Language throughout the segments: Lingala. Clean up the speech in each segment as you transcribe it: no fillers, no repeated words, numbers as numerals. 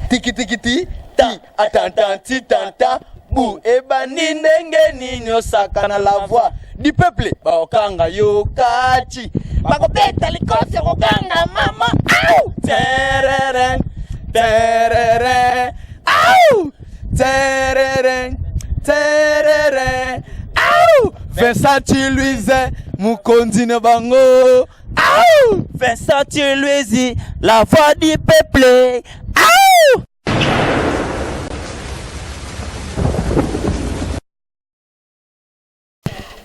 tiki tiki ti ti atantanti tanta bu ebani ndenge nini osakana la voix du peuple baokanga yo kati bakopeta likofi kokanga mama au tereren tereren au tereren tereren au Vincent Louise mukonzi na bango au Vincent Louise la voix du peuple au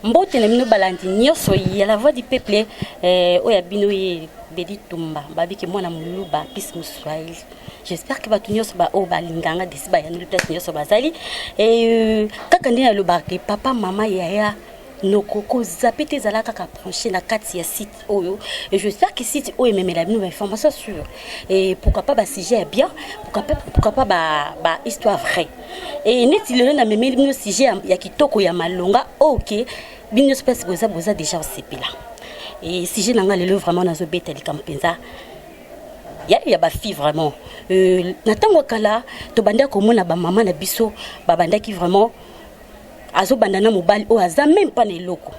Mbote na mino balandi nyoso ya la voix du peuple oya bino ye Bedi Tumba babiki mwana muluba pis muswahili. J'espère que batu nyoso ba o balinganga desi ba yanulu place nyoso bazali kaka ndina lo barke papa mama yaya nokoko zapete zalaka ka brancher na kati ya site oyo et j'espère que site oyo memela bino information sûre et pourquoi pas ba sujet bien pourquoi pas ba histoire vraie et neti lelo na memeli bino sujet ya kitoko ya malonga OK bino space boza déjà au sepela et sujet nanga lelo vraiment nazo beta likampenza ya ba fille vraiment na tango kala to banda ko mona ba mama na biso ba banda ki vraiment azo bandana mobile o aza même pas ne loko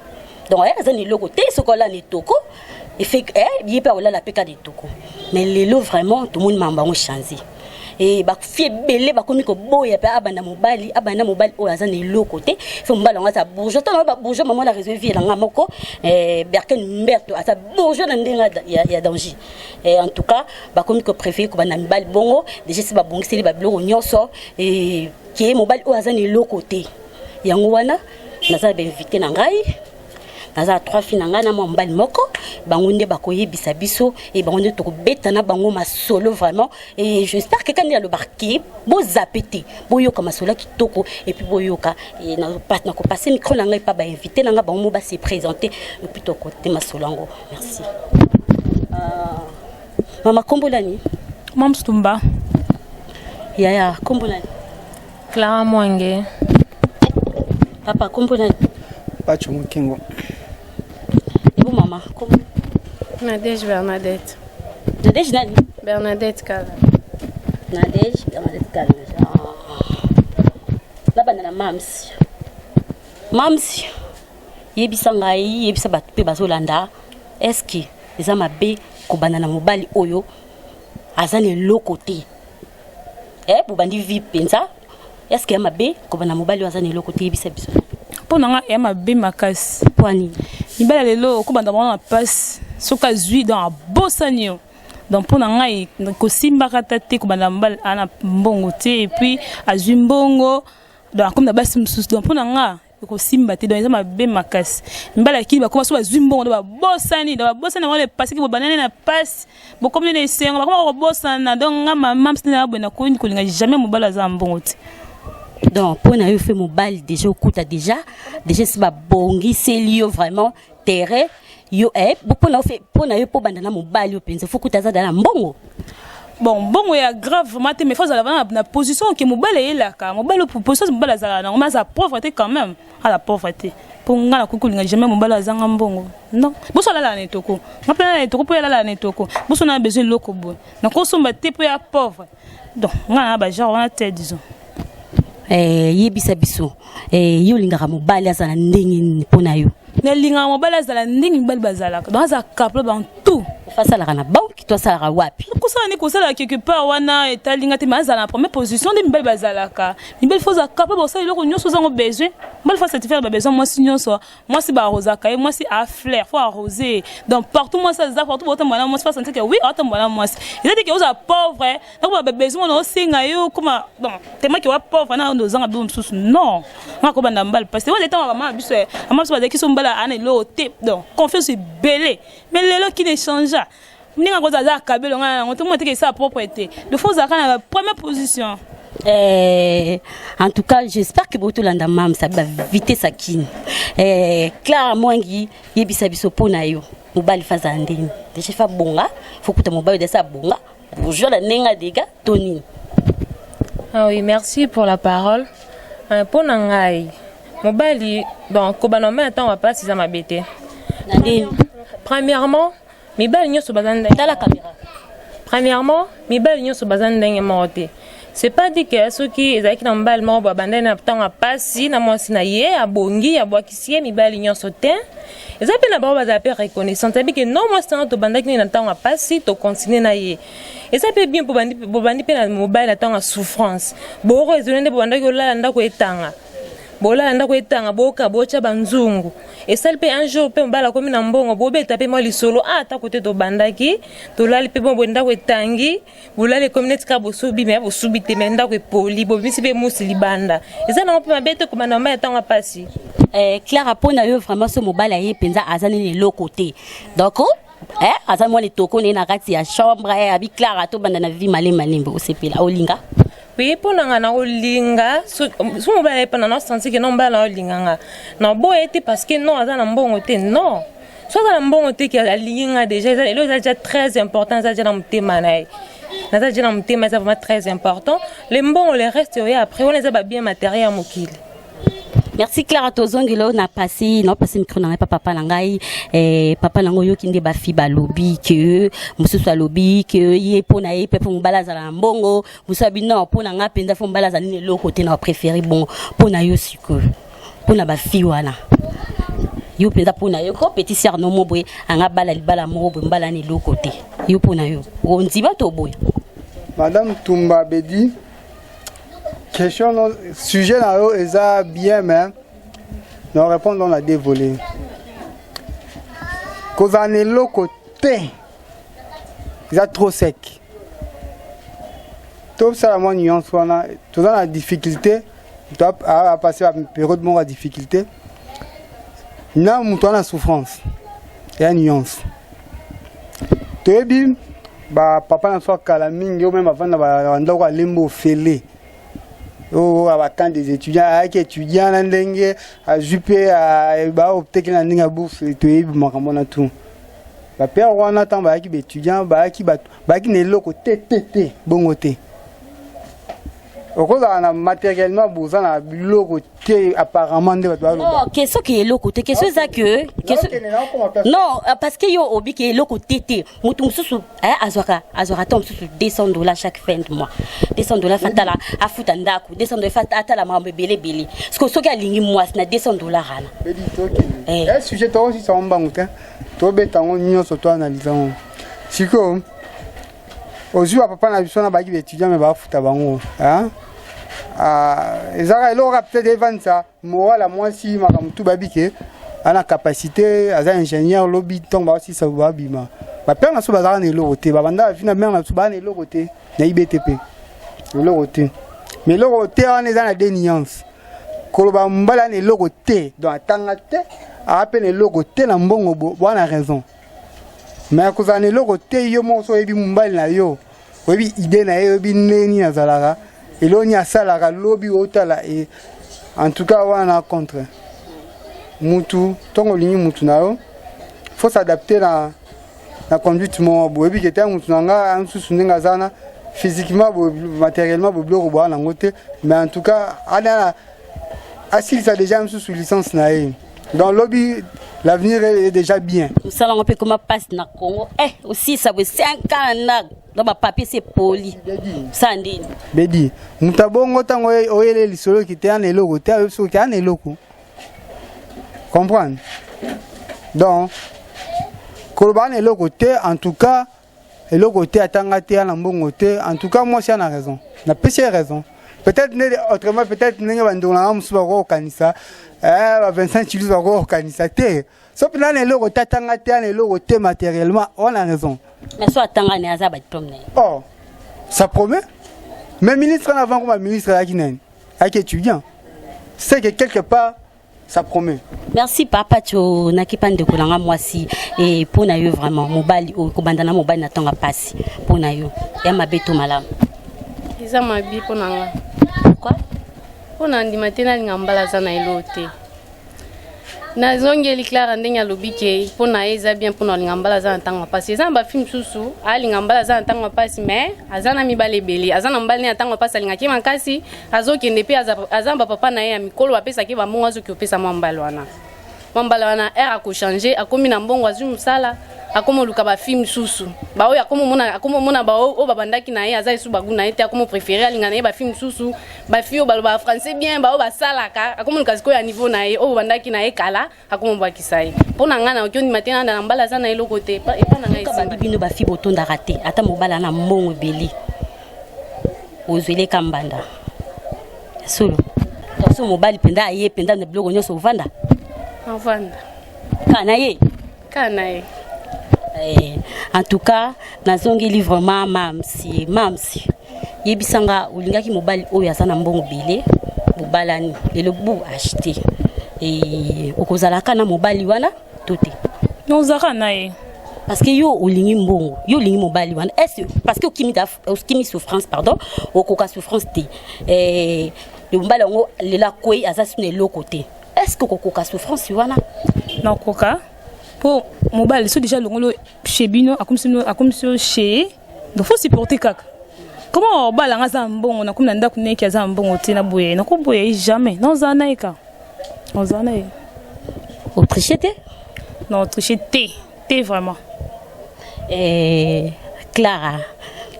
donc aza ne loko te sokola ne toko et fait il peut la peka de toko mais lelo vraiment tout le monde mamba on changer et ba fie belé ba komi ko boya pe abanda mobile o aza ne loko te fait mbala ngata bourgeois to ba bourgeois maman la réservé la ngamoko berken mberto asa bourgeois na ndenga ya danger et en tout cas ba komi ko préféré ko bana mobile bongo déjà si ba bongiseli ba biloko nyonso et qui mobile o aza ne loko te yango wana naza ba invité na ngai naza 3 filles na ngai na mbali moko bango nde bakoyebisa biso et bango nde to beta na bango masolo vraiment et j'espère que quand il y a le barquet bo zapete boyoka masolo kitoko et puis boyoka et na ko passer micro na ngai pa ba invité na ngai bango ba se présenter et puis to côté masolo ngo merci mama kombolani Mam Stumba yaya kombolani Clara Mwange papa kombolani Pacho Mukingo et vous maman comment Nadège Bernadette nani Bernadette Kala Nadège Bernadette Kala la bana na mamsi yebisa ngai yebisa batu pe bazolanda est-ce que eza mabe ko bana na mobali oyo azane lokote bobandi vi penza est-ce que mabe ko bana mobali azane lokote yebisa biso pona nga ya mabe makasi kwani ibala lelo ko banda mona passe soka zui dans bosanio donc pona nga ko simba katate ko banda mbal ana mbongo te et puis azui mbongo donc comme na basi msusu donc pona nga ko simba te donc eza mabe makasi mbala ki ba ko so azui mbongo ba bosani wale passer ki bo banane na passe bo comme ne sengo ba ko bosana donc nga mama msina abona ko ni ko linga jamais mobala za mbongo te. Donc pour na yo fait mobile déjà okuta déjà si ba bongi selio vraiment terre yo pour na yo po bandana mobile yo penza faut kuta za dans mbongo bon ya grave maté mais faut aller na position que mobile est là ka mobile pour position mobile za na ma za pauvreté quand même à la pauvreté pour ngala kukulinga jamais mobile za mbongo non boso la netoko ngapela netoko po la netoko boso na besoin loko bo na kosomba te po ya pauvre donc ngala ba genre on a tête disons yebisa biso yo lingaka mobali azala ndenge mpona yo na linga mobali azala ndenge mibali bazalaka donc aza capable dans tout fasalaka na banki to asalaka wapi kusala ni kusala quelque part wana etalinga te mazala na première position de mibali bazalaka mibali faut za capable osala loko nyonso zango besoin mibali faut satisfaire ba besoin moi si nyonso moi si ba arrosaka et moi si à fleur faut arroser donc partout moi ça za partout botam moi si pas sentir que oui autant moi si il dit que vous a pauvre donc ba besoin on singa yo comme bon tellement que wa pauvre na ndo zanga bi msusu non ngako banda mbali parce que vous étant maman biso maman so ba ki so mbala ana lo te donc confiance est belé mais lelo qui ne change Ninga ko za kabelo nga on te montre que ça propriété de faut za kana première position en tout cas j'espère que boto landa mam ça va vite sakine Clara Mwangi yebisa biso pona yo mobali faza ndini déjà fa bonga faut que mobali de ça bonga bonjour la nenga dega Tony. Ah oui, merci pour la parole. Pour nangai mobali bon ko banoma temps on va pas si ça m'habiter. Premièrement mibali nyoso bazanda dans la caméra. Premièrement, mibali nyonso bazan ndenge morte. C'est pas dit que ceux qui ezaki na mbali moko babanda na tanga pasi na mwasi na ye abongi abwakisi mibali nyonso te. Eza pe na ba baza pe reconnaissance abi que non mwasi tanga to bandaki na tanga pasi to continuer na ye. Eza pe bien pour bandi pe na mobile na tanga souffrance. Boko ezonende bandaki olala ndako etanga. Bola ndako etanga boka bocha banzungu. Et ça pe un jour pe mbala komi na mbongo bobe taper moi lisolo ta côté to bandaki to lali pe bon ndako etangi bola les communautés ka bosubi mais bosubi te mais ndako poli bo bisi pe musi libanda. Et ça na pe mabete ko bana ma etanga pasi. Clara pona yo vraiment ce mobile aye penza azani ne l'autre côté. Donc azani moi les toko ne na kati ya chambre abi Clara to banda na vie malembo osepela olinga. Oui, pour nous, on a olinga. Si on va pas dans sens que non, on olinga. Non, bon, était parce que non, on a un bon côté, non. Soit on a un bon côté qui a olinga déjà, c'est déjà très important, ça déjà dans le thème, ça déjà dans le thème, c'est vraiment très important. Les bons, on les reste après, on les a bien matériel à mokil. Merci Clara Tozongilo na passé micro na papa nangai papa nango yo kinde ba fi ba lobby que mususu lobby que ye pona ye pe pour mbalaza na mbongo musabi non pona nga penda fo mbalaza ni le côté na préféré bon pona yo siko pona ba fi wana yo penda pona yo ko petit sœur no mobwe anga bala libala mobwe mbala ni le côté yo pona yo onziba to boya Madame Tumba Bedi question sujet là est bien mais nous répondons à des volets. Cause on est le côté c'est trop sec. Tout ça la nuance on a tout dans la difficulté tu as passé une période de difficulté. Là on a souffrance. Il y a une nuance. Très bien bah papa n'a soit calaming yo même avant na ndako lembo félé. Oh, à des étudiants, avec étudiants, à juper, à opter que la ligne bouffe, et tout, et tout. La père, on attend, bah, qui étudiant, bah, qui n'est le côté, bon côté. Au cause on a matériellement besoin de le côté apparemment de votre non qu'est-ce qui est le côté qu'est-ce ça que non parce que yo obi qui est le côté té mutu mususu azwaka tom mususu $200 chaque fin de mois $200 fatala afuta ndaku $200 fatala la mambe belé ce que soki alingi mois na $200 ana bedi toki sujet to aussi ça mbangu te to betango nyonso to analysant siko ozu papa na biso na baki étudiant mais ba futa bango hein ezaka eloko peut-être devant ça moi la moi si makamtu babike ana capacité aza ingénieur lobby donc ba aussi ça va bima ba père na so bazaka na eloko te ba banda fina mère na so ba na eloko te na IBTP eloko te mais eloko te on est dans la déniance ko ba mbala na eloko te donc atanga te appelle eloko te na mbongo bo na raison mais ko za na eloko te yo mo so ebi mbali na yo obi idée na yo bi neni na zalaka eloni asalaka lobby otala et en tout cas on a contre mutu tongo lingi mutu na yo faut s'adapter na conduite mo bobi que ta mutu nga ansusu ndinga zana physiquement matériellement bobloko bo na ngote mais en tout cas ana asil ça déjà ansusu licence na ye dans lobby l'avenir est déjà bien ça on peut comment passe na Congo aussi ça veut 5 ans na dans ma papier c'est poli ça ndini bedi mutabongo tango oyele lisolo ki te an eloko te so ki an eloko comprendre donc koloba an eloko te en tout cas eloko te atanga te na mbongo te en tout cas moi c'est na raison na péché raison peut-être autrement peut-être ninga bandona musuba ko kanisa 25 kilos ba ko kanisa te so pina na eloko te atanga te na eloko te matériellement on a raison. Mais soit tangane azaba diplôme. Oh, ça promet. Mais ministre en avant comme ministre à Guinée, avec étudiant, c'est que quelque part ça promet. Merci papa tu nakipande kolanga mwasi et pour na yo vraiment mobile au kobandana mobile na tonga passi pour na yo ya mabeto malamu. Iza mabi pour nanga. Quoi? Pour nandi matena ngambala za na elote. Na zongeli Clara ndenya lobike pour na eza bien pour na ngambala za ntanga passi za ba film susu ali ngambala za ntanga passi mais azana mibale beli azana mbali na ntanga passi alinga kima kasi azokende pe azamba papa na ye ya mikolo apesa ke ba mongo azokopesa mwambala wana era ko changer akomi na mbongo azu musala akomo luka ba film susu ba oyo akomo mona ba o babandaki na ye aza isu bagu na ye te akomo préféré alinga na ye ba film susu ba fio ba français bien ba o ba salaka akomo luka siko ya niveau na ye o babandaki na ye kala akomo bwakisa ye pona ngana okyo ni matena na mbala za na ye lokote pa na ngai ba bino ba fi botonda raté ata mobala na mbongo beli ozwele kambanda solo so mobali penda ye penda na blogo nyoso vanda kana ye en tout cas nazongi livrement mamsi yebisanga ulingaki mobali oyo azana mbongo bele bobalani lelo bu acheter okozalaka na mobali wana tote nozaka na ye parce que yo olingi mbongo yo olingi mobali wana est parce que okimi souffrance pardon okoka souffrance te le mobali ngo lela kwei azasune lo côté est-ce que okoka souffrance wana na koka pour mobile so déjà longolo chez bino akomsino chez donc faut supporter kaka comment balanga za mbongo na kumna ndaku neki za mbongo tina boye na ko boye jamais non za naika on za naika autricher te non autricher te vraiment Clara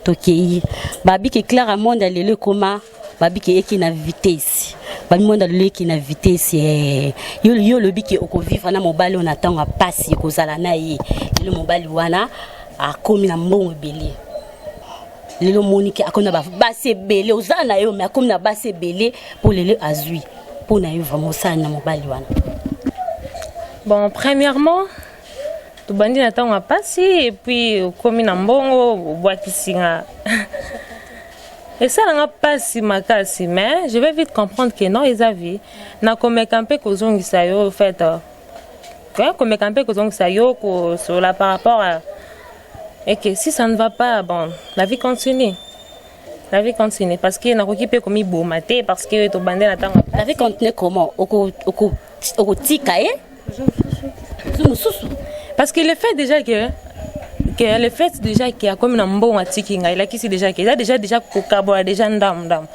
tokei babi ke Clara monde lele koma babi ke eki na vitesse babi monde lele eki na vitesse yo lobi ke okovivre na mobali on attend pasi kozala na ye le mobali wana akomi na mbongo belé lelo monike akona ba base belé ozana yo mais akomi na base belé pour lele azui pour na yo vraiment ça na mobali wana. Bon, premièrement tu bandi na tango pasi et puis komi na mbongo bwakisinga et ça n'a pas si makasi mais je vais vite comprendre que non ils avaient na comme campé kozongisa yo en fait comme campé kozongisa yo ko sur la par rapport à et que si ça ne va pas bon la vie continue parce que na kokipe komi bomate parce que to bandi na tango la vie continue comment oko tikaye parce que le fait déjà que le fait déjà qu'il y a comme un bon atikinga il a qui c'est déjà qu'il a déjà kokabo déjà ndam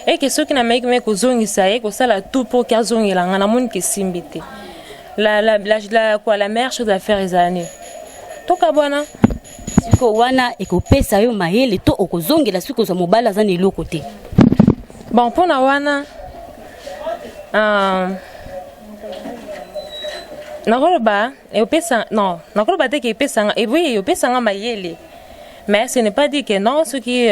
et que ceux qui n'a même que zongi ça et que ça la tout pour kazongi la ngana mon qui simbité la quoi la meilleure chose à faire les années to kabona siko wana ekopesa yo mayele to okozongi la siko za mobala za nelo côté bon pour na wana nakoloba epesa non nakoloba te ke epesa et oui epesa mayele mais ce n'est pas dit que non ce qui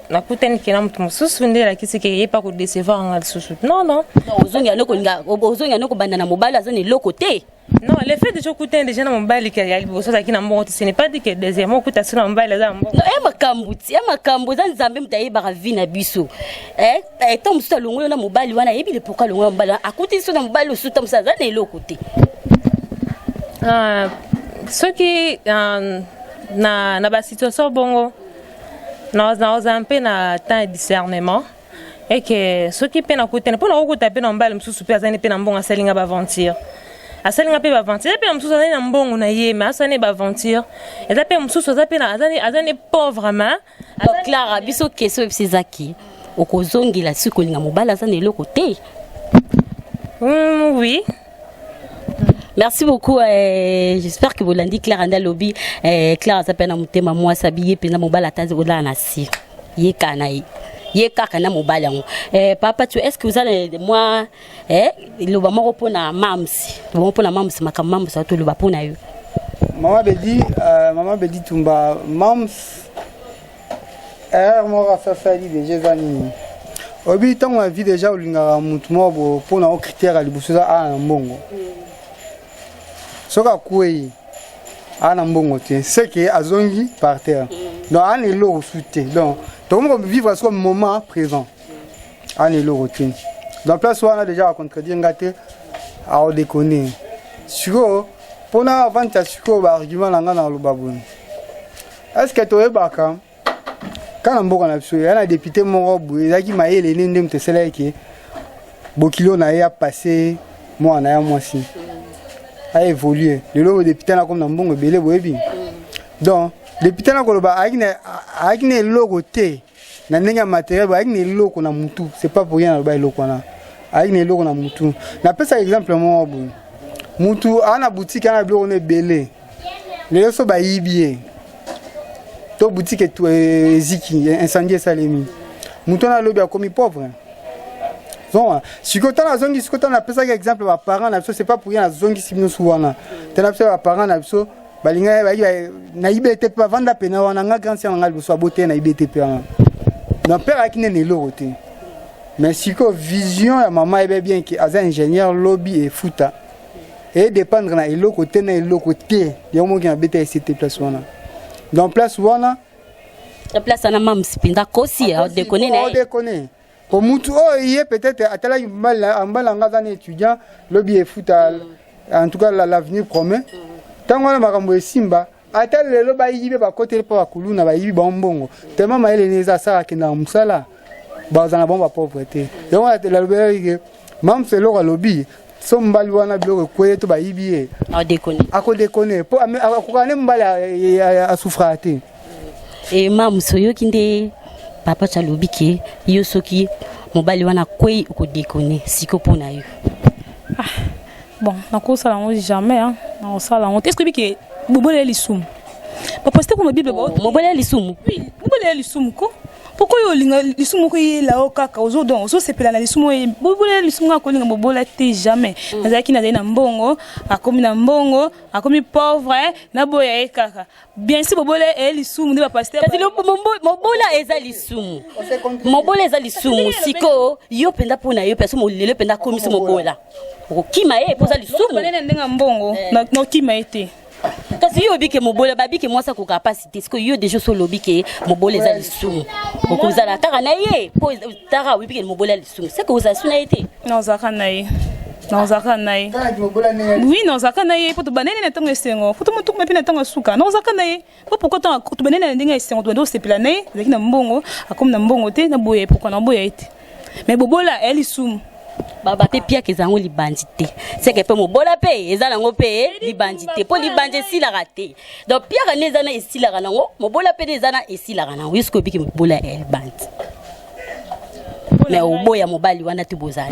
nakuteni ke na mutu mususu ndela kisi ke yepa ko décevoir nga susu non ozongi anoko banda na mobala za nelo côté non le fait de jokuter déjà na mobali ke ya liboso za kina mbongo ce n'est pas dit que deuxièmement kuta suna mobali za mbongo no makambu za nzambe mutaye ba vina biso to mususu longo na mobali wana yebile pourquoi longo mobali akuti suna mobali usuta musa za nelo côté ceux qui na ba situation bongo na un peu na temps de discernement et que ceux qui peine à côté pour na okuta pe na mbala msusu pe azani pe na mbongo asalinga ba aventure asalinga pe ba aventure pe msusu azani na mbongo na ye mais asani ba aventure et pe msusu azape na azani pauvrement Clara biso question ebisezaki okozongi la siko linga mobala azani le côté oui. Merci beaucoup. J'espère que vous l'avez Claire Anda Lobby. Claire s'appelle Namutema moi sabiye pena mobala tazi ola nasi. Ye kanayi. Ye kakana mobala ngo. Papa tu est-ce que vous allez moi le ba moko pona mamsi. Le ba pona mamsi makamambo sa to le ba pona yo. Maman bedi tumba mams. Moi ça ça dit déjà zani. Obi tango la vie déjà olinga mutu mo pona o critère ali busuza a mbongo. Soka koué ana mbongo te c'est que azongi par terre donc an elo soute donc on vivre ce moment présent an elo routine donc place on a déjà contredire ngate a o déconner siko pona avant ta siko ba argument nga na lobabuni est-ce que to ebaka kana mbongo na biso yana député moko boye zaki mayele nende mtesela ke bokilo na ya passé moi na ya mwasi a évolué le député na comme na mbongo belé boyebi donc député na koloba akine logo te na ndenge matériel ba akine logo na mutu c'est pas pour rien na ba logo na akine logo na mutu na pesa exemple mo mutu ana boutique ana biloko ne belé les so ba yibie to boutique to ziki incendie salemi mutona lobi a commis pauvre donc si quand on a zongi si quand on a pesa exemple ba parents na c'est pas pour rien zongi si bino souwana tena pesa ba parents na biso balinga ba na ibete pa vanda pena wana nga grand sien nga biso abote na ibete pa na père akine ne lorote mais si que vision ya maman est bien que as ingénieur lobby et futa et dépendre na elo côté na elo côté ya mo ki na beta cette place wana donc place wana la place na mam spinda kosi a déconner na déconner pour mutu oh il est peut-être atala mbala nga za étudiant lobby et futa en tout cas l'avenir promet tango na makambo esimba atala lelo ba yibe ba côté pa kuluna ba yibi bombongo tellement maele neza sala kenda musala bazana bomba pauvreté donc la lobby mam c'est le lobby so mbali wana biloko kweye to ba yibie a déconner po akokane mbali a souffrate et mam soyo kinde papa chalobi ke yo soki mobali wana kweye ko déconner siko pona yo bon nakosala ngo jamais hein nakosala ngo est-ce que biki bobole lisum ba poster pour ma bible ba mobole lisum oui mobole lisum ko pourquoi yo linga lisumu ko yela o kaka ozo donc ozo sepela na lisumu e bobola lisumu ko linga bobola te jamais nazaki na na mbongo akomi na mbongo akomi pauvre na boya e kaka bien si bobola e lisumu ne ba pasteur kasi lo mobola eza lisumu mobola eza lisumu siko yo penda pona yo peso mo lelo penda komi so mobola okima e poza lisumu banene ndenga mbongo na okima ete kasi yo bike mobola babike mwasa ko capacité parce que yo déjà so lobike mobola eza lisumu okozala kaka na ye po tara wibike mobola lisumu c'est que vous asuna été non zaka na ye oui non zaka na ye poto banene na tango esengo poto mutu mepi na tango suka non zaka na ye pourquoi tant to banene na ndinga esengo to ndo sepela na ye zaki na mbongo akomi na mbongo te na boye pourquoi na boye ete mais bobola elisumu baba pe pia kezango libandité c'est que pe mobola pe ezala ngo pe libandité po libandé si la raté donc pia kaneza na esi la kanango mobola pe ezana esi la kanango jusqu'au biki mobola el band mais oboya mobali wana te bozana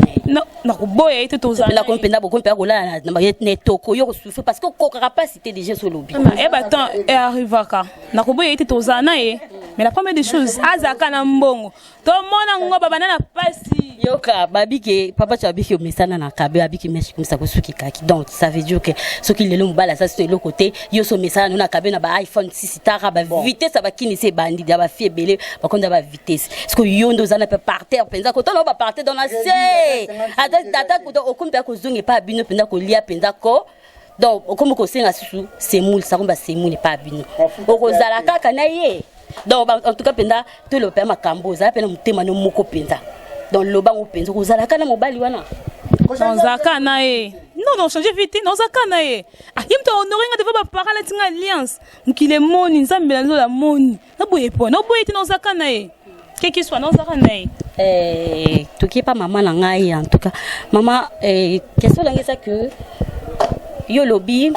na koboya ete tozana la kompenda bo kompenda kola na netoko yo souffre parce que ko capacité déjà sur lobby et bah tant et arrivaka na koboya ete tozana ye mais la première des choses azaka na mbongo to mona ngo baba na pasi yoka babike papa chabiki mesana na kabe babiki mesa ko suki kaki donc ça veut dire que ce qui le mbala ça c'est le côté yo so mesana na kabe na ba iPhone 6 tara ba vitesse ba kini se bandi ba fie belé ba konda ba vitesse parce que yo ndo zana pe par terre penza ko to no ba partir dans la c'est ata ko okumba ko zunge pa bino penza ko lia penza ko donc comme ko senga susu c'est moule ça komba c'est moule pas bino okozala kaka na ye donc en tout cas penza to le père makambo za pena mutema no moko penza dans le banc penza kozala kana mobali wana non zaka na ye non changer vite non zaka na ye ah yimto honorer nga devant ba parala tinga alliance mukile moni nzambe na la moni na boye po na boye non zaka na ye qui soit non zaka na ye to qui pas maman na ngai en tout cas maman question là c'est que yo lobby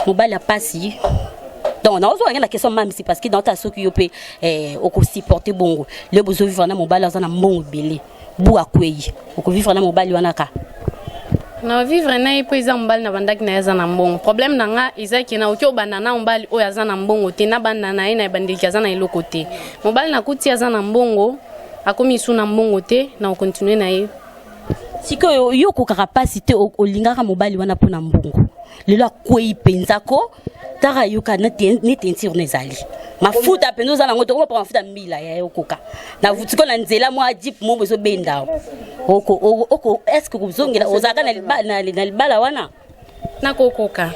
mobali a passé donc on a aussi la question même c'est parce que dans ta soki yo pe oko supporter bongo le bozo vivre na mobali za na mbongo belé bu akweyi oko vivre na mobali wana ka na vivre na ipo iza mbali na bandaki na yaza na mbongo problème na nga izaki na okyo banana mbali oyo yaza na mbongo te na banana ina bandiki yaza na eloko te mobali na kuti yaza na mbongo akomi su na mbongo te na continuer na ye siko yo ko capacité olingaka mobali wana pona mbongo lelo akweyi penzako tara yoka na tentir nezali mafuta pendo za nango to ko mafuta mbila ya yokoka na vutiko na nzela mwa jeep mo bezo benda oko est-ce que kuzongela ozaka na libala wana na kokoka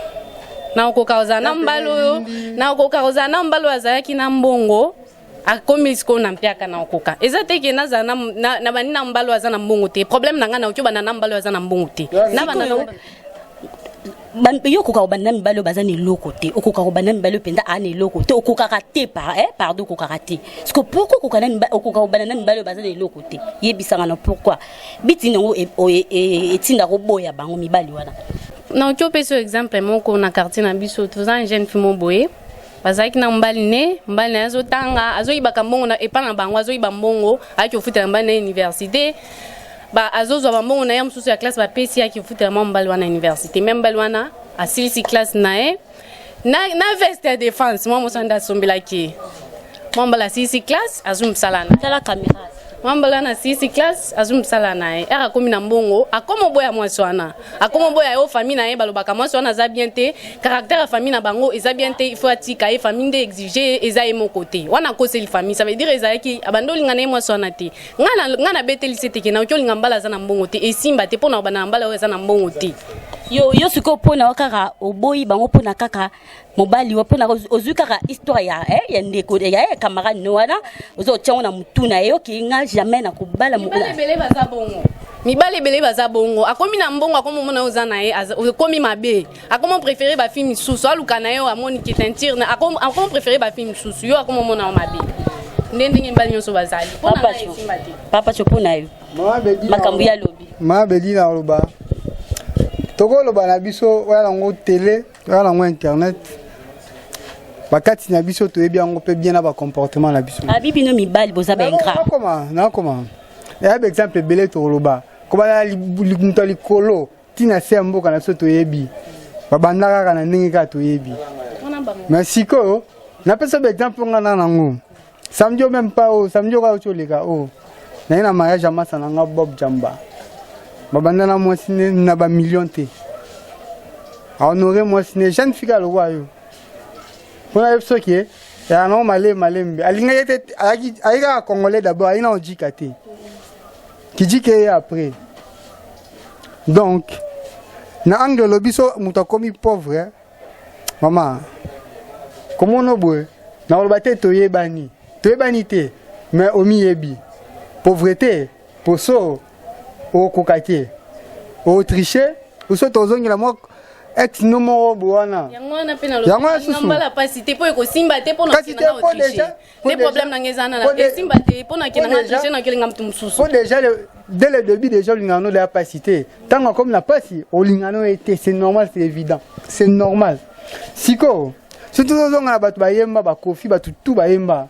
na okoka ozana mbalo na okoka ozana mbalo azaki na mbongo akomi siko na mpiaka na okoka eza teke na za na banina mbalo azana mbongo te problème nanga na okyo na mbalo azana mbongo te na banana yo koka bana mbalo bazani loko te okoka bana mbalo penda ani loko te okoka raté pardon okoka raté parce que pourquoi okoka bana mbalo bazani loko te yebisanga na pourquoi bitingo etinda ko boya bango mibali wana na okyo peso exemple moko na quartier na biso tozan jeune fille moboye bazaki na mbali na azo tanga azo ibaka mbongo na epa na bango azo iba mbongo aki ofutela mbali na université ba azozo ba mbongo na ya msusu ya classe ba pesi aki ofutela mbali wana université même mbali wana asilisi classe na e na veste ya défense moi mosanda sombelaki mwambala 6 classe azumsalana tala caméra mwambala na 6 classe azumsala naye aka komi na mbongo akoma boya mwasi wana akoma boya yo famille na ye balobaka mwasi wana za bien te caractère ya famille na bango eza bien te il faut atika ye famille nde exiger eza ye moko te wana koseli famille ça veut dire ezalaki abando olinga na ye mwasi wana te ngana betelisi teke na olinga mbala aza na mbongo te esimba te mpona bana mbala oyo eza na mbongo te yo sikoyo mpona kaka oboyi bango mpona kaka mobali wa mpona ozwi kaka histoire ya ndeko ya camarade no wana ozotiango na mutu na ye okinga jamais na kobala mibale ebele baza bongo akomi na mbongo akomi omona oza na ye akomi mabe akomi préféré bafilme misusu aluka na yo amoni kitentire akomi préféré bafilme misusu yo akomi omona yo mabe nde ndenge mibali nyonso bazali papa cho mpona yo makambo ya lobi mabedi na loba tokoloba na biso oya nango télé oya nango internet bakati na biso toyebi yango mpe bien na bacomportement na biso abibino mibali boza baingrat nakoma eya baexemple ebele tokoloba kobana moto ya likolo ntina se ya mboka na biso toyebi babanda kaka na ndenge kaka toyebi mais sikoyo napesa baexemple nga na nango samedi o même pas o samedi oka oti oleka o naye na mariage ya masa na nga Bob Jamba babanda na mwasi na bamillion te ahonore mwasi ne jeune fille alokwa yo mpona yebi soki ya nango malembe alingaki te ayaki kaka congolais d'abord ayi na ojika te kijike ye après donc na angle lobi so moto akomi pauvre mama komona boye nakoloba te toyebani te mais omiyebi pauvreté poso okoka te otriche oso tozongela mwa ex no moko bowana yango wana pe na lobala pasi te po ekosimba te pona kina na otriche ne problème na ngezana na esimba te pona kina na otriche na kelinga mtu mususu po déjà dès le début déjà lingano la pasi te tango comme la pasi o lingano était c'est normal c'est évident c'est normal siko surtout ozonga na bato bayemba bakofi bato tout bayemba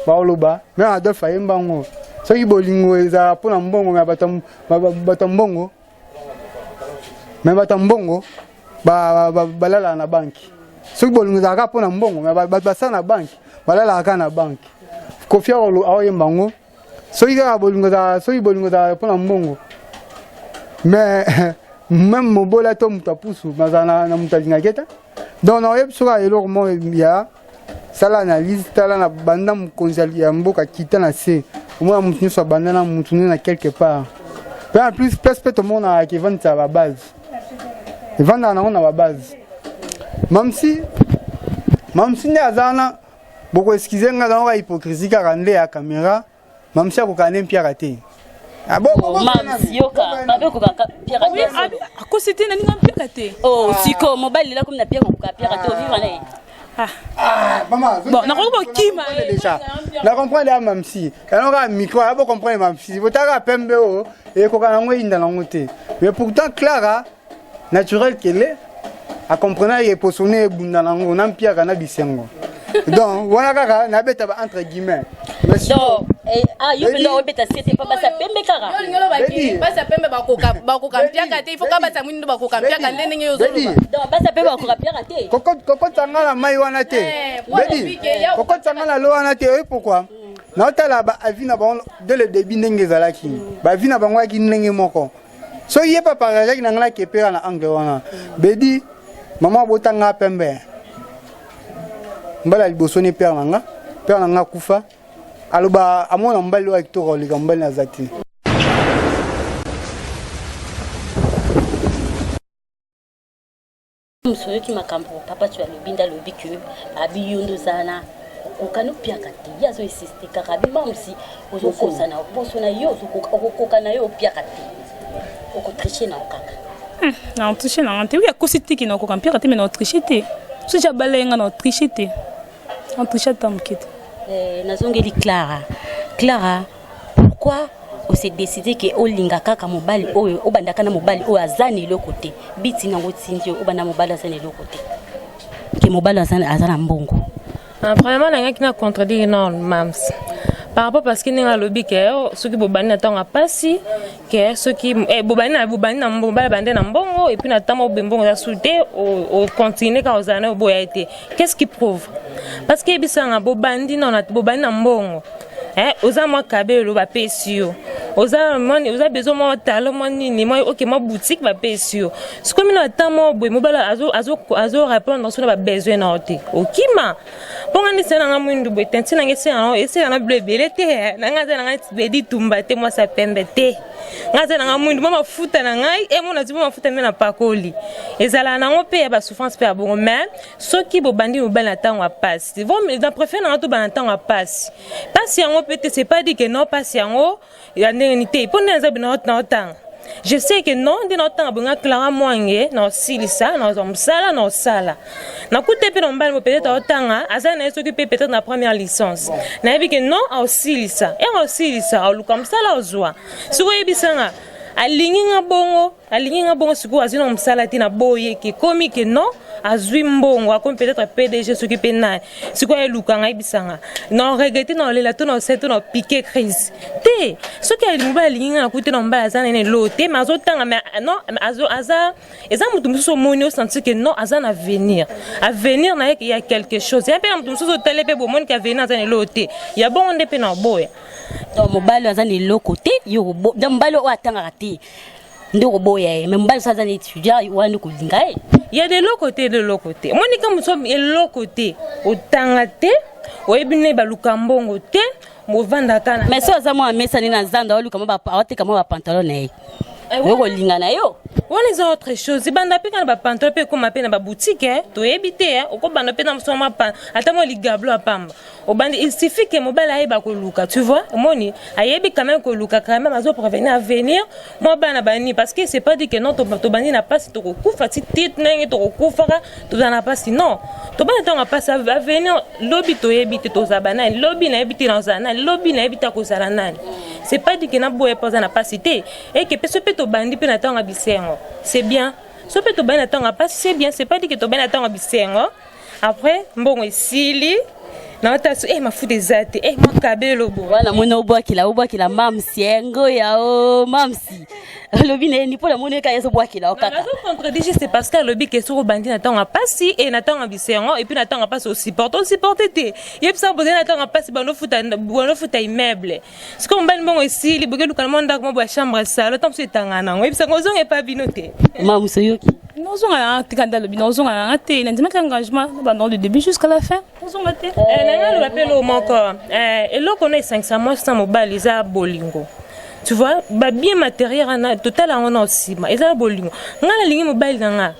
baoloba mais Adolphe ayemba ngo soki bolingo eza mpona mbongo me bato mbongo me bato mbongo balalaka na banki soki bolingo ezalaka mpona mbongo me bato basala na banki balalaka kaka na banki kofi aoyemba ngo soki kaka bolingo ezalaka mpona mbongo mais même mobola to moto apusu bazala na moto alingaki te donc naoyebi soki eloko moko ya sala analyse tala na banda mokonzi ya mboka kita na se omona motu nyonso abanda na motu nde na quelque part pe en plus place mpe tomonaka evandisa babase evandaka nango na babase mamsi nde aza wana bokoeskize nga zango ka hypocrisie kaka nde ya caméra mamsi akokaa nde mpiaka te akosi te naninga mpiaka te siko mobali lela komi na piaka kokaa piaka te ovivre na ye bon nakoki bokima déjà na comprendre ya mamsi yango micro ya bo comprendre mamsi botaka pembe o ekoka nango inda nango te mais pourtant Clara naturel qu'elle a comprendre et posone bunda nango na mpiaka na bisengo donc wana kaka na beta ba entre guillemets donc yo penda obeta c'était pas basa pembe kaka ngolo baki basa pembe bakoka mpiaka te il faut ka basa mwindo bakoka mpiaka ndenge yo zoloba donc basa pembe bakoka mpiaka te koko tanga na mai wana te bedi koko tanga na lo wana te et pourquoi na tala ba avina ba dès le début ndenge zalaki ba avina bango aki ndenge moko so yé pas parler ki ngala kepera na angle wana bedi mama botanga pembe mbala liboso ne père nanga kufa aloba amona mbali wa kitoko lika mbali na zati msoyo ki makambo papa tu alobinda lobi que abi yondo zana okano piaka te yazo insiste kaka bimamsi ozokosa na poso na yo okokoka na yo piaka te okotricher na okaka na otricher na ante oui akosi tiki na okoka piaka te mais na otricher te so ja balenga na otricher te en trichant ta mkite. Nazongeli Clara, pourquoi on s'est décidé que olinga kaka mobali oyo obandaka na mobali oyo azani le côté biti na ngotindi obanda mobali azani le côté que mobali azana mbongo premièrement nanga kina contredire non mams par rapport parce que ninga lobby que ceux qui bobani na tonga pasi que ceux qui bobani na mbomba bande na mbongo et puis na tamo bembongo za souté au continuer quand ozana oboya été qu'est-ce qui prouve parce que bisanga bobandi na bobani na mbongo oza moi kabelo ba pesio oza besoin moi talent moi nini moi OK moi boutique ba pesio ce comme na tamo boy mobala azo répondre sur ba besoin na oté okima pongani sena nga mwindu boy tentina ngese na ese na blebele te na nga za nga bedi tumba te moi sa pembe te nga za nga mwindu mama futa na ngai e mona ti mama futa na pakoli ezala na ngo pe ba souffrance pe bon mais ceux qui bobandi mobala tango passe vont dans préfère na to ba tango passe yango peut-être c'est pas dit que non passe yango ya ndengité pour nza bino otang je sais que non de notre temps bonga clara moange na silisa na omsala na osala na kute pe no mbali peut-être otanga azana s'occuper peut-être na première licence na bi que non osilisa et osilisa oluka msala ozwa suko yebisanga alingi nga bongo suko azina omsala tina boye ke komi que non azui mbongo comme peut-être PDG s'occuper na suko eluka nga ibisanga non regretter non lela to no seto no piquer crise te ce qui alingi ba alingi nga kute no mbala azana ne lote mais azotanga mais non aza eza mutu muso moni o sentir que non azana avenir na il y a quelque chose ya pe mutu muso tele pe bo moni ka avenir azana lote ya bon ndepe na boya donc mobali azana le côté yo mobali o atanga kati ndoko boya mais mobali azana étudiant wani kulinga il y a de l'autre côté moi ni comme sommes de l'autre côté otanga te oyebine ba lukambongo te mo vanda kana mais so azamo amesa ni na zanda oluka mo ba ate kama ba pantalon na yo kolinga na yo on les autres choses banda pe kana ba pantalon pe comme pe na ba boutique to ebite oko banda pe na msoma pa ata mo ligablo apamba obandi il suffit que mobala ayeba ko luka tu vois moni ayebi quand même ko luka quand même azo prévenir à venir moi bana bani parce que c'est pas dit que non to bani na pas to ko kufa ti tit nenge to ko kufa to na pas non to bana to na pas à venir lobby to ebite to zabana lobby na ebite na zana lobby na ebite ko sala nani c'est pas dit que na boye pas na pas cité et que peut to bandi pe na tanga bisengo c'est bien so peut to bana tanga pas c'est bien c'est pas dit que to bana tanga bisengo après mbongo esili na otasu mafuta ezate makabelo bo wana mona obwakila mamsi engo yao mamsi lobi ni pour la moneka yeso bwakila okaka na contredire c'est parce que lobi que sur bandi na tanga pasi et na tanga bisengo et puis na tanga pasi aussi supporter te yep ça boze na tanga pasi bano futa immeuble ce qu'on bani bongo esili bogelu kana monda ko bo chambre sale tant c'est tanga na yep ça ngozong e pas binote mamso yoki nozonga na tikanda lobi nozonga na te na ndima engagement dans le début jusqu'à la fin nozonga te le rappel au encore et là on est 500 mois sans mobile isa bolingo tu vois ba bien matériel na total on a aussi ma isa bolingo ngala lingi mobile nga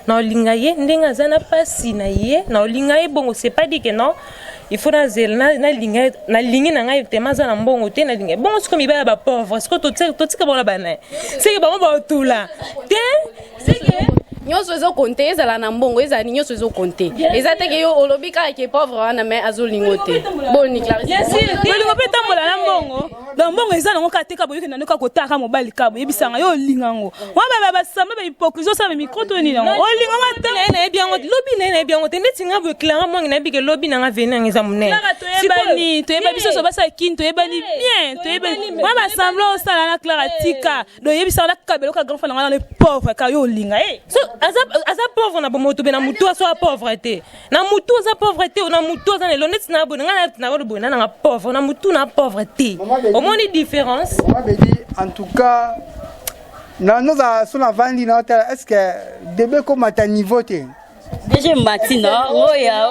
na linga ye ndenga zana pasi na ye na linga ye bongo c'est pas dit que non il faut na linga na lingi na ngai tema zana mbongo te na linga bongo c'est comme ba pauvre est-ce que to tika bona bana c'est que ba tula te c'est que nyonso ezo compter ezala na mbongo ezali nyonso ezo compter eza te ke yo olobi ka ke pauvre wana mais azolingo te boni Clarisse bien sûr olingo pe tambola na mbongo donc mbongo eza nango kateka boyoke na noka kotaka mobali kabo yebisanga yo olingango wa ba samba ba hypocrisie ça ba micro to ni nango olingango te na bien lobi na bien te ndeti nga bo clairement na bi ke lobi na nga venir ngeza munene to yeba biso so basa kin to yebani bien to yebani wa ba semblant osala na Clara tika do yebisa na kabelo ka grand frère na le pauvre ka yo olinga aza pauvre na bomoto be na mutu aso pauvreté na mutu aza pauvreté na mutu aza l'honnête na bonga na bo bonga na pauvre na mutu na pauvreté au moins une différence on m'a dit en tout cas na nous a sur la vandi na est-ce que débé comme à ta niveau te déjà matino oya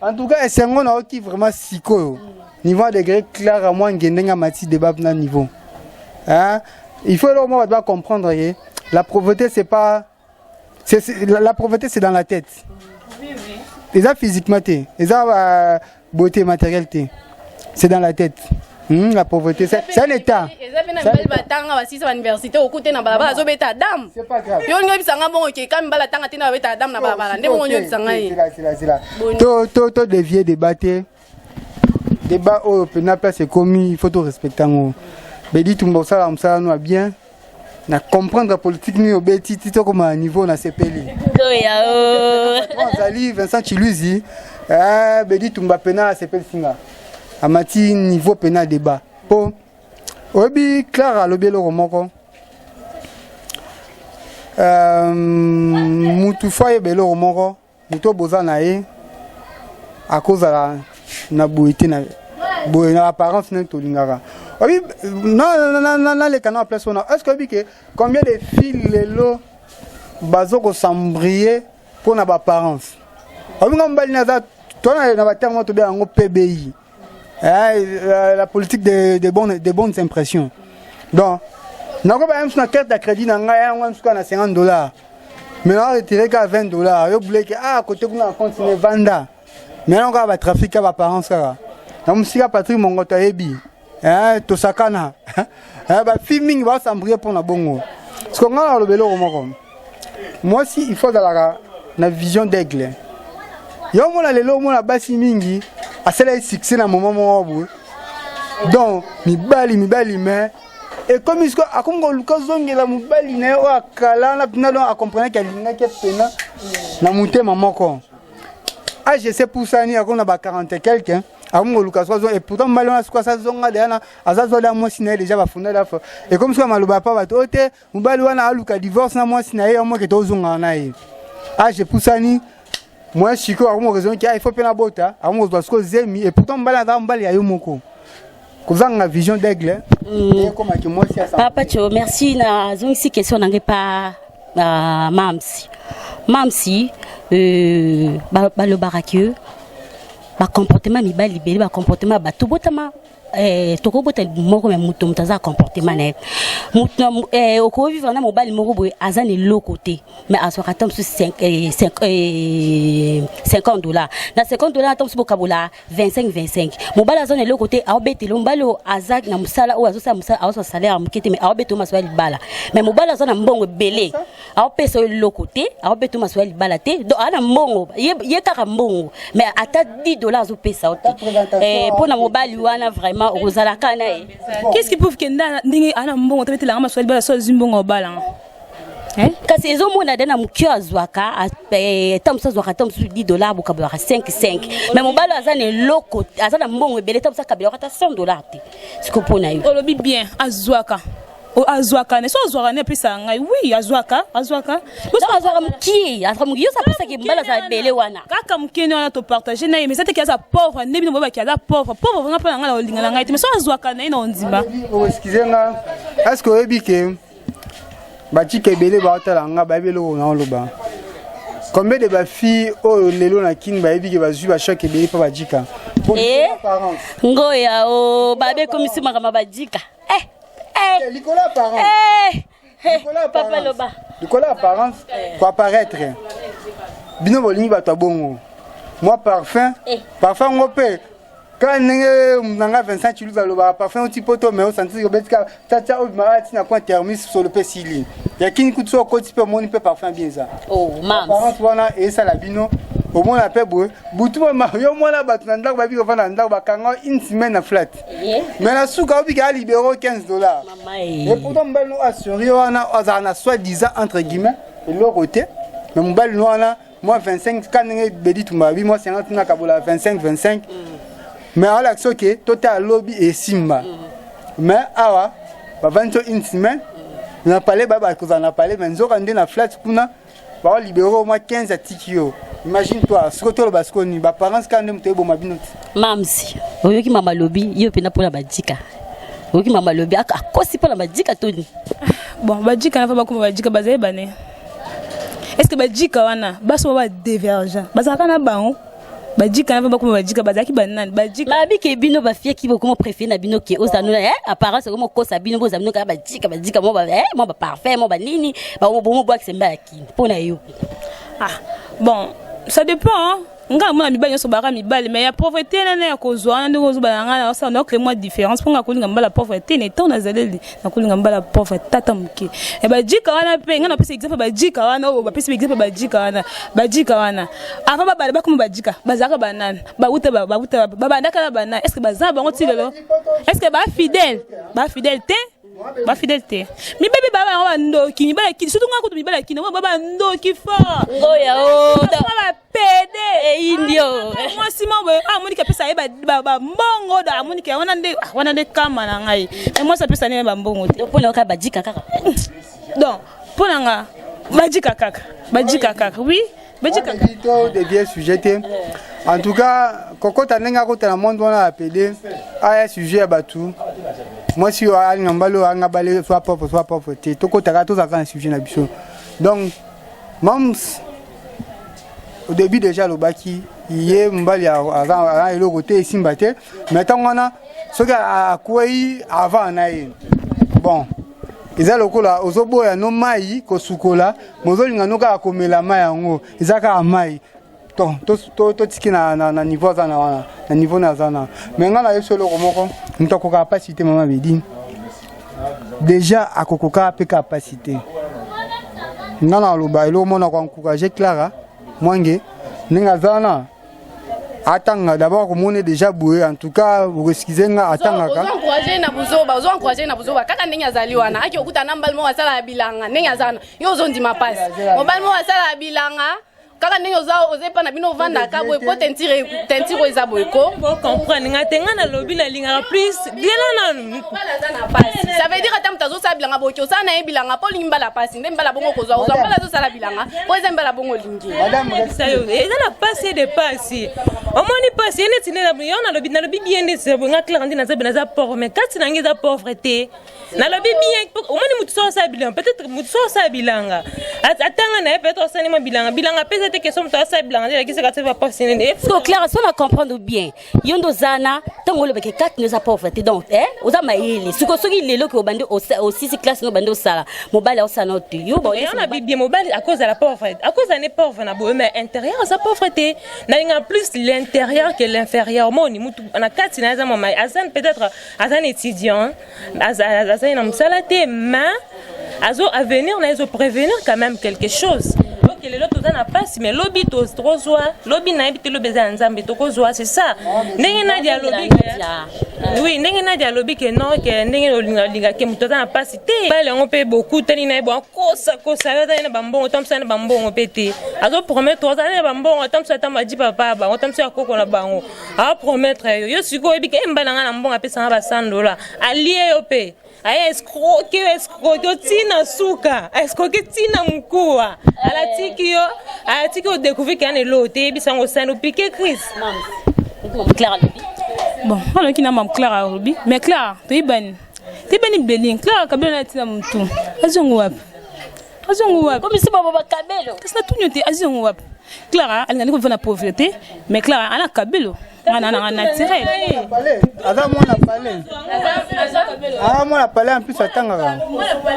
en tout cas c'est on a aussi vraiment siko niveau degré clair à moi ngendenga mati débat na niveau hein il faut au moins doit comprendre que la pauvreté c'est pas la pauvreté c'est dans la tête. Oui. Déjà physiquement, déjà beauté matérielle, c'est dans la tête. La pauvreté, c'est un état. C'est pas grave. Tout dévier, débattre. Débat au pénal, c'est commis, il faut tout respecter. Mais dit tout ça, nous bien. Na comprendre la politique ni obeti tito comme à niveau na CPL. Zali Vincent Chiluzi bedi tumba pena CPL singa. amati niveau pena débat po obi Clara lobelo romoko mutu foye belo romoko muto boza na ye à cause na boité na boé na apparence na tolingaka obi non les canaux place on est-ce que que combien de filles lelo bazoko s'embrier pour na apparence obi ngambali na za tona na ba terme to be en PBI la politique de bonnes impressions donc n'a pas même sur carte de crédit na nga on suka na $50 mais on retirer qu'à $20 yo voulez que côté kuna continuer vendre mais on va trafic à apparence ça na musika Patrick Mongoto ebi to sakana ba filming va s'embrier pour na bongo parce qu'on a le belo moko moi si il faut dans la vision d'aigle yo mona lelo mona basi mingi asala succès na moment mo donc mibali mais et comme il a comme Lucas Zongela mibali na o akala na pina donc a comprendre que linga ke pena na mutema moko je sais pour ça ni akona ba 40 et quelqu'un amu Lucas Zongela et pourtant malona quoi ça zonga derana azazola moi sina déjà ba funda la et comme ça maloba pas ba tote mibali wana aluka divorce na moi sina ye moi ke to zonga na ye je pour ça ni moi Chico a raison qu'il faut peine à bota a parce que zemi et pourtant mbali ya yo moko kozanga vision d'aigle et comme que moi c'est ça papa Cho merci na zongi question nange pa mamsi ba le barakio ba comportement mibali libéré ba comportement ba to botama toko bota moko me mutu mutaza comportement na mutu oko vivre na mobali moko boy azane lokote mais aswaka tam sur $50 na $50 tam sur bokabola 25 mobali azane lokote aobete lombalo azak na musala o azosa musala azo salaire mukete mais aobete maswa libala mais mobali azana mbongo belé aopesa lokote aobete maswa libala te do ana mbongo ye kaka mbongo mais ata $10 azopesa ote pour na mobali wana vraiment qu'est-ce qui prouve que ndingi ana mbongo tabete la maswali bala so zimbongo bala kasi ezo mona dana mukio azwaka tamsa zwaka tamsu $10 bukabwa 5 mais mobalo azane loko azana mbongo ebele tamsa kabila kata $100 te sikopona yo olobi bien azwaka azwaka ne so azwaka ne pesa ngai oui azwaka azwaka muki yo sa pesa ke mbala za bele wana kaka mukeni wana to partager na mais c'était que ça pauvre ne bino boba ki za pauvre nga pa nga la olinga ngai te mais so azwaka na ina ondimba excusez nga est-ce que obi ke bati ke bele ba otala nga ba belo na loba combien de ba filles o lelo na kin ba ebi ke ba zui ba choc bele pa bajika ngoya o babe komisi makama bajika Nicolas apparence. Papa Loba. Nicolas apparence pour apparaître. Bino bolingi bato bongo. Moi parfum on peut quand nanga 25 tu lui vas le parfum un petit poteau mais on sentit que betka tata au marati na coin thermis sur le pesili. Ya kini kutu au côté peu mon peut parfum bien ça. Oh mam. Apparence wana et ça la bino au moins la paix boue butu mario moi la batu ndak ba biko fana ndak ba kanga une semaine à flat mais la souka obi ka libéro $15 et pourtant mbal no assuré wana azana soi-disant entre guillemets de l'autre côté mais mbal no wana moi 25 quand nge bedi tumba bi moi 50 na kabola 25 mais à l'action que total lobby et simba mais awa ba 21 semaine na parlé ba ko na parlé mais nzo kande na flat kuna ba libéro moi 15 tikio. Imagine-toi, ce que tu as basconi, ba parents quand même te bo mabinoti. Mamsi, oyoki mama lobi, yo pena pour la badika. Oyoki mama lobi akosi pour la badika toni. Bon, badika na fa ba ko badika bazaye bane. Est-ce que badika wana baso ba divergent? Bazaka na bango. Badika na fa ba ko badika bazaki banane. Badika. Mabi ke bino ba fie ki bo ko préférer na bino ke ozano apparence comme ko sa bino bo zamino ka badika mo ba mo ba parfait mo ba nini ba mo bo aksemba yakini. Pona yo. Bon. Ça dépend, nga mona mibali so bara mibali mais ya pauvreté na ya kozwa na ndeko zo balanga na ça donc moi différence pour nga kolinga mbala pauvreté ne temps na zaleli na kolinga mbala pauvreté tata muke e ba jika wana pe nga na pesa exemple ba jika wana o ba pesa exemple ba jika wana ava ba bale ba kuma ba jika bazaka banana ba uta ba bandaka na banana est-ce que bazaba bango tilelo est-ce que ba fidèle te ba fidélité mibali baba ndoki mibali kini surtout ngako mibali kini baba ndoki fort ngoya o ba pede indio moi si moi amoni ka pesa ba mbongo da amoni ka wana nde kama na ngai et moi ça pesa ne ba mbongo te pona ka badika kaka donc pona nga badika kaka oui badika kaka des vieux sujets en tout cas kokota nenga ko tana monde wana apede aya sujet batu moi si ali ngambalo anga balé soit pauvre te tokota to ça un sujet na biso donc mams au début déjà le baki yé mbali a le côté simbate mais tant wana ce que akwei avant na bon eza lokola ozoboya no mai ko sukola mozolinga no ka komela mai yango ezaka mai to tiki na niveau za na niveau na zana mais ngana yeso loko moko mutako capacité mama bedi déjà akokoka pe capacité ngana loba elo mona kwa encourager Clara mwange ninga zana atanga d'abord komone déjà boué en tout cas vous excusez nga atanga ka encourager na buzoba kaka ndenge azali wana aki okuta na mbalmo wasala bilanga ndenge azana yo zondima passe mbalmo wasala bilanga kaka ndenge ozepa na bino vanda ka boy po tentire eza boyko bo comprendre nga tenga na lobby na linga plus diela na passe ça veut dire atam tazo sa bilanga boyko sa na bilanga po lingi mbala passe ndemba mbala bongo kozwa ozwa mbala zo sala bilanga po eza mbala bongo lingi madame sayo eza na passe de passe omoni passe ene tinela yo na lobby bien de se nga Clara ndina za bina za pauvre mais kati na ngi za pauvreté na lobby bien omoni mutu so sa bilanga peut-être mutu so sa bilanga atanga na peut-être sa ni bilanga pesa te question mutu sa bilanga qui se ka va passer ne so Clara so na comprendre bien yondo zana tango le beke kati neza pauvreté donc oza mayele siko soki lelo ko bande au 6 classe no bande au sala mobile au sana to yo bon on a bien mobile à cause de la pauvreté à cause on est pauvre na bo mais intérieur sa pauvreté na linga plus l'intérieur que l'inférieur moni mutu na kati na za mama azan peut-être azan étudiant azan na msalate mais azo à venir na azo prévenir quand même quelque chose que les autres n'a pas mais lobby to trozwa lobby na ebite lobeza nzambe to kozwa c'est ça ndenge na dia lobby oui ndenge na dia lobby que non que ndenge olinga ke muto na pas te bale on peut beaucoup tani na bo kosa na bambongo tamsa na bambongo pété azo promettre oza na bambongo tamsa tamaji papa ba tamsa akoko na bango a promettre yo siko ebike mbalanga na mbongo apesa ba $100 allié opé aya escroquer tina suka escroquer tina mukua ala tiki o découvrir qu'il y a un lot et puis ça on s'en piqué Chris Clara bon alors qui n'a mam Clara Ruby mais Clara tu bani beling Clara kabela tina mtu azongo wapi comme si baba kabelo c'est tout nyote azongo wapi Clara elle n'a pas de pauvreté mais Clara elle a kabelo ana naturel ada mona palais ah mona palais en plus atanga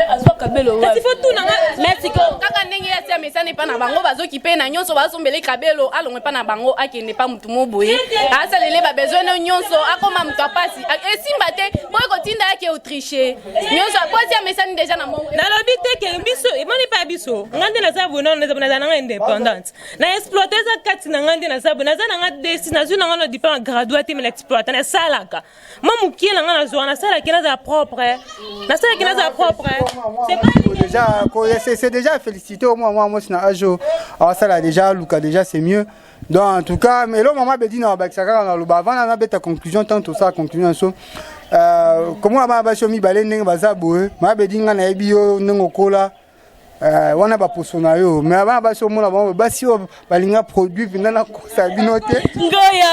azwa kabelo il faut tout na merci kaka ndenge ya tia mesane pa na bango bazoki pe na nyonso basombele kabelo alongwe pa na bango akende pa mutu moboye asalele ba besoin no nyonso akoma mutu apasi esimba te boy kotinda yake autriche nyonso aposi ya mesane déjà na mongo na lobi te ke biso imani pa biso ngande na sabu non na na indépendante na exploiter za kati na ngande na sabu na za na ngade destination na ngano dipend graduate mais l'exploiter na salaka mamu kiela ngana zo na sala kina za propre na sala kina za propre c'est pas déjà c'est déjà félicité au moins moi c'est na ajo alors ça là déjà Luka déjà c'est mieux donc en tout cas mais là maman bedi na bakisaka na loba avant na beta conclusion tant tout ça conclusion so comment ba ba shomi balé ndenge baza boe ma bedi ngana ebio ndenge kola wana ba posona yo mais avant ba so mona ba si balinga produit vinana ko sabinote ngoya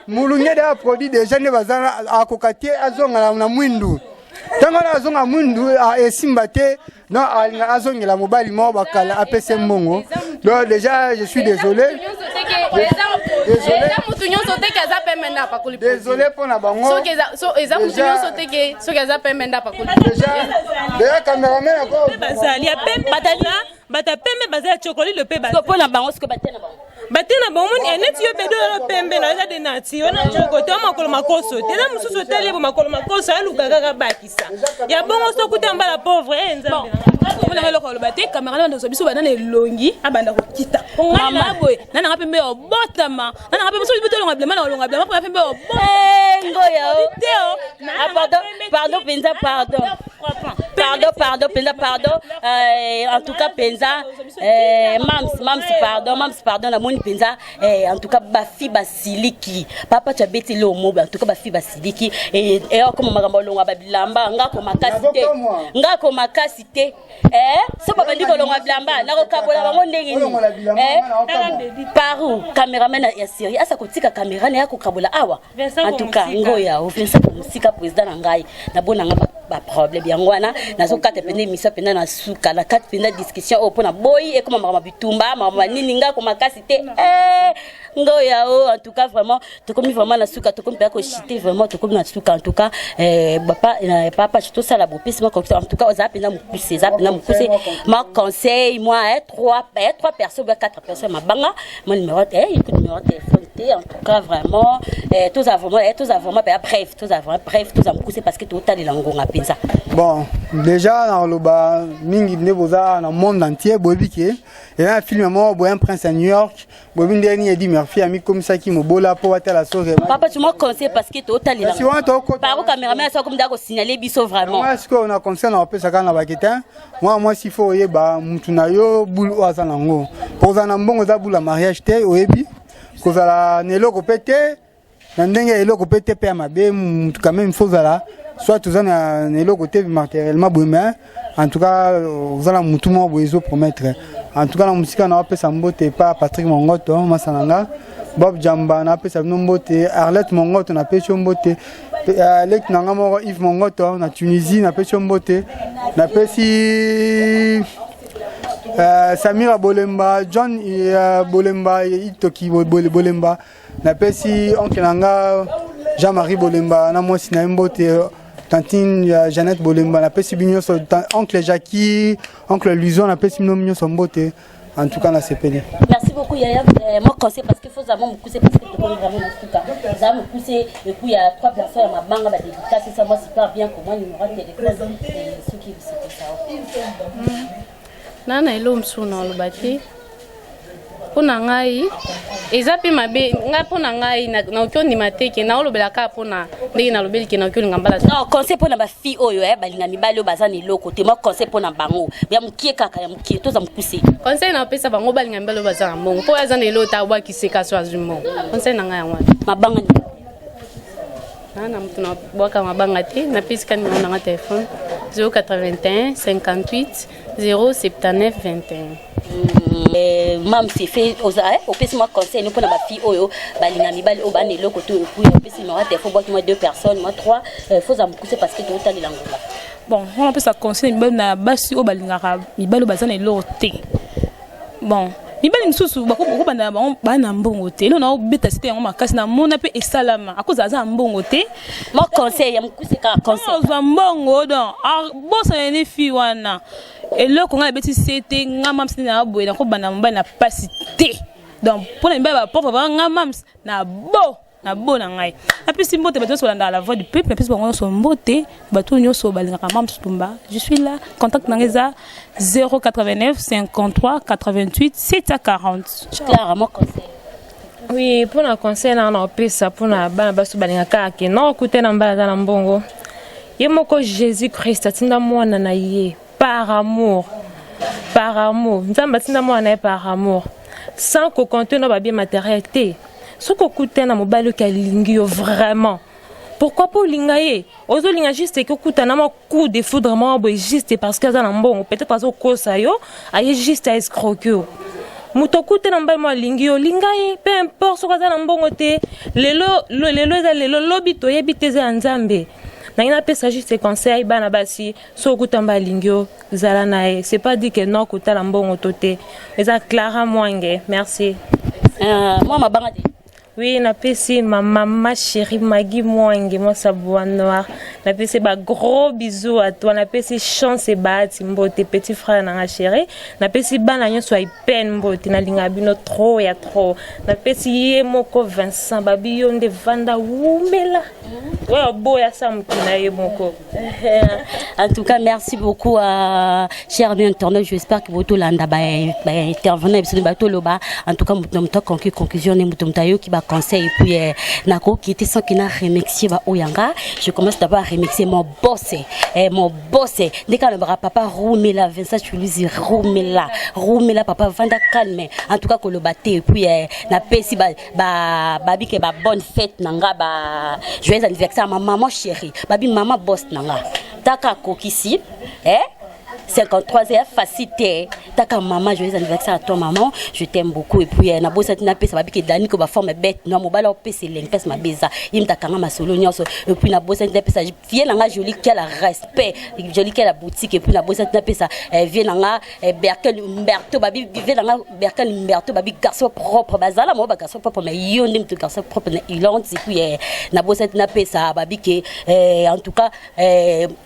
mulunge da produit déjà ne bazana akokatie azonga na mwindu tango na azonga mwindu esimba te non azongela mobali mo bakala apese mbongo donc déjà je suis désolé désolé pour na bango déjà cameraman encore bazali ya pembe bata pembe bazali chocolat le pe bazali pour na bango ce que batena bango batena bomoni eneti yo bedo lo pembe na za de nati wana choko to makolo makoso te na mususu tele bo makolo makoso aluka kaka bakisa ya bongo so kutamba la pauvre nzambe on a le rôle baté caméra ndo so biso banana elongi abanda kokita ngana boy nana nga pembe obotama nana nga pembe so biso longa blema na longa blema pa pembe ngoya pardon penza pardon en tout cas penza mams pardon la moni penza en tout cas ba fi basiliki papa tu abeti le mobo en tout cas ba fi basiliki et comme makambo longa ba bilamba ngako makasite so baba ndiko longa bilamba na ko kabola bango ndenge ni paru cameraman ya série asa kotika caméra na ya ko kabola awa en tout cas ngoya ofensa musika président ngai na bona nga ba problème yango wana nazo kata pende misa penda na suka na kata penda discussion au pona boy et comme mama bitumba mama nini nga ko makasite ngoya en tout cas vraiment to comme vraiment na suka to comme pa ko chiter vraiment to comme na suka en tout cas papa tout ça la bopis moi en tout cas za penda mukuse ma conseil moi trois personnes ou 4 personnes ma banga mon numéro de téléphone en tout cas vraiment tous avons bref tous avons mukuse parce que tout à l'angonga penza bon déjà dans le bas mingi ne boza dans le monde entier bobike et un film moi un prince à New York bobi ndeni Eddie Murphy ami comme ça qui me bola pour atteindre la soirée papa tu m'as conseillé parce que tout à l'angonga par caméraman ça comme d'accord signaler biso vraiment moi est-ce qu'on a conseillé na pesa kana bakita moi s'il faut yeba mutu na yo bulu oza nango poza na mbongo za bula mariage te oyebi kozala neloko pete na ndenge eloko pete pe mabe mutu quand même faut zala soit tout ça na neloko te matériellement boumé en tout cas vous allez mutu mo bozo promettre en tout cas la musique na pesa mbote pas Patrick Mongoto masananga Bob Jamba na pesa mbote Arlette Mongoto na pesa mbote Alec nanga mo Yves Mongoto na Tunisie na pesa mbote na pesi Samira Bolemba John Bolemba Itoki Bolemba na pesi oncle nanga Jean-Marie Bolemba na moi sina mbote tantine Jeannette Bolemba na pesi binyo so oncle Jackie oncle Luison na pesi binyo so mbote en tout cas na CPD. Merci beaucoup Yaya moi conseil parce qu'il faut vraiment me pousser parce que tu connais vraiment le truc ça me pousser et puis il y a 3 personnes ma banga ba dédicace ça moi super bien comment numéro de téléphone et ceux qui c'est ça nana elo msuna lo bati pona ngai ezapi mabe nga pona ngai na okoni mateke na olobela ka pona ndenge na lobeli ke na okoni ngambala non conseil pona ba fi oyo balinga mibali o bazana eloko te moi conseil pona bango ya mukie kaka ya mukie toza mpousser conseil na pesa bango balinga mibali o bazana mbongo po azana elo ta bwa kiseka so azumo conseil na ngai ya ngwana mabanga nana mtu na bwaka mabanga te na pesa kan na nga téléphone 081 58 079 21 mam c'est fait au pesi moi conseil nous pour ma fille oyo balinga mibali o bane loko to puis au pesi moi te faut boire moi 2 personnes moi 3 faut ça me pousser parce que tout à l'angola bon on peut ça conseil mibali na basi o balinga mibali bazana elote bon mibali msusu bako bana bana mbongo te no na beta cité yango makasi na mona pe esalama akoza za mbongo te mo conseil ya mkuse ka conseil za mbongo don bosa ni fi wana eloko nga beti cité nga mams na boye na ko bana mbali na pasité donc pour na mbali ba propre nga mams na bo na ngai apesi mbote bato so landa la voix du peuple apesi bango so mbote bato nyoso balingaka mams tumba je suis là contact nangeza 089 53 88 740 Clara mon conseil oui pour na conseil na pesa pour na bana baso balingaka ke non kuté na mbala na mbongo yemoko Jésus Christ atinda mwana na ye par amour nzamba atinda mwana par amour sans que compter no ba bien matérialité ce que coûte na mobile ka lingi yo vraiment pourquoi pas lingaye ozo linga juste que coûte na ma coup de foudre moi juste parce que za na mbongo peut-être parce que kosa yo aye juste à escroquer muto coûte na mbali moi lingi yo lingaye peu importe ce que za na mbongo te lelo lobito yebite za nzambe na ina pesa juste conseil bana basi so kutamba lingio zala nae c'est pas dit que non kutala mbongo toté eza Clara Mwange merci moi ma banga Oui, napesi ma maman chérie Maggie Mwangi, moi sa bois noir. Napesi ba gros bisous à toi. Napesi chance et bati mbote petit frère na chérie. Napesi bana nyonso ay peine mbote na linga bino trop ya trop. Napesi ye moko Vincent babi yonde vanda wumela. Ouais, boya sa mukina ye moko. En tout cas, merci beaucoup à cher internaute. J'espère que vous l'anda intervenir en tout cas mutomta conclusion ne mutomta yo qui ba conseil et puis nako qui était sans qui na remercier ba oyanga. Je commence d'abord à remercier mon boss dès quand le papa Roumela Vincent Chuluzi Roumela papa vanda calme en tout cas ko le baté et puis na pesi babi ke ba bonne fête nanga ba joyeux anniversaire ma maman chérie babi maman boss nanga taka kokisi 53e facilité taka maman joyeux anniversaire à toi maman je t'aime beaucoup et puis na bossa tina pesa babi ke dani ko ba forme bête non mobala o pesa lempes ma beza imta kanga masolo nyonso et puis na bossa tina pesa vie nanga joli qui a la respect joli qui a la boutique et puis na bossa tina pesa vie nanga Berkel Umberto babi vie nanga Berkel Umberto babi garçon propre bazala mo ba garçon propre mais yonde mtu garçon propre na ilonde et puis na bossa tina pesa babi ke en tout cas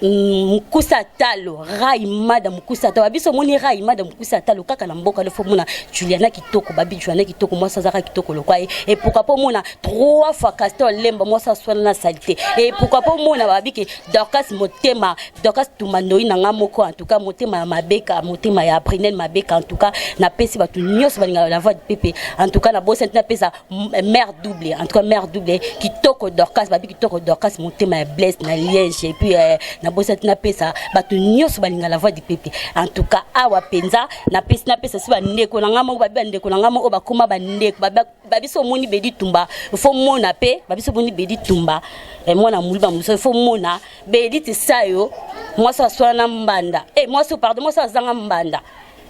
mukusa talo rai madame kusata babiso moni rai madame kusata lo kaka na mboka le fomona Juliana kitoko babi Juliana kitoko moi ça zaka kitoko lo kwa et pourquoi pas mona 3 fois Castor lemba moi ça soit na salité et pourquoi pas mona babi ke Dorcas motema Dorcas tumandoi na ngamoko en tout cas motema mabeka motema ya Prinel mabeka en tout cas na pesi batu nyos balinga la voix de Pépé en tout cas na bossa na pesa mère double en tout cas mère double kitoko Dorcas babi kitoko Dorcas motema blesse na liège et puis na bossa na pesa batu nyos balinga la voix de Pépé en tout cas awa penza na pesa si ba ndeko na ngamo ba ndeko na ngamo ba kuma ba ndeko babi so moni bedi tumba fo mona pe babi so moni bedi tumba et moi na mulba muso fo mona bedi tisayo moi ça soit na mbanda moi so pardon moi ça zanga mbanda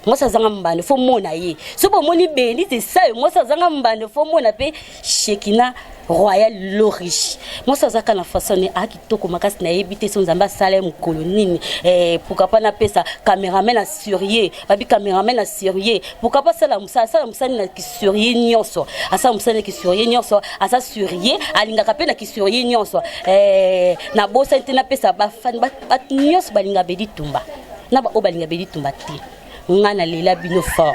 moi ça zanga mbanda fo mona ye so bo moni bedi tisayo moi ça zanga mbanda fo mona pe Shekina Royal Loriche moi ça zaka na façonner a kitoko makasi na yebite so nzamba salem kolonini pourquoi pas na pesa cameraman na sérieux babi cameraman na sérieux pourquoi pas ça la musa na sérieux nyonso asa musa na sérieux nyonso asa sérieux alinga kapena ki sérieux nyonso na bosa na pesa ba fan ba nyonso balinga bedi tumba na ba obalinga bedi tumba ti ngana lela bino fort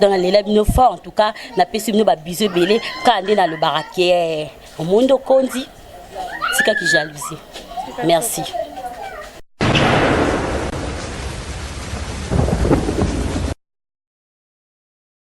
dans les labino fort en tout cas na pesi bino ba bisou belé kande na le baraké au monde kondi sika ki jalousie merci.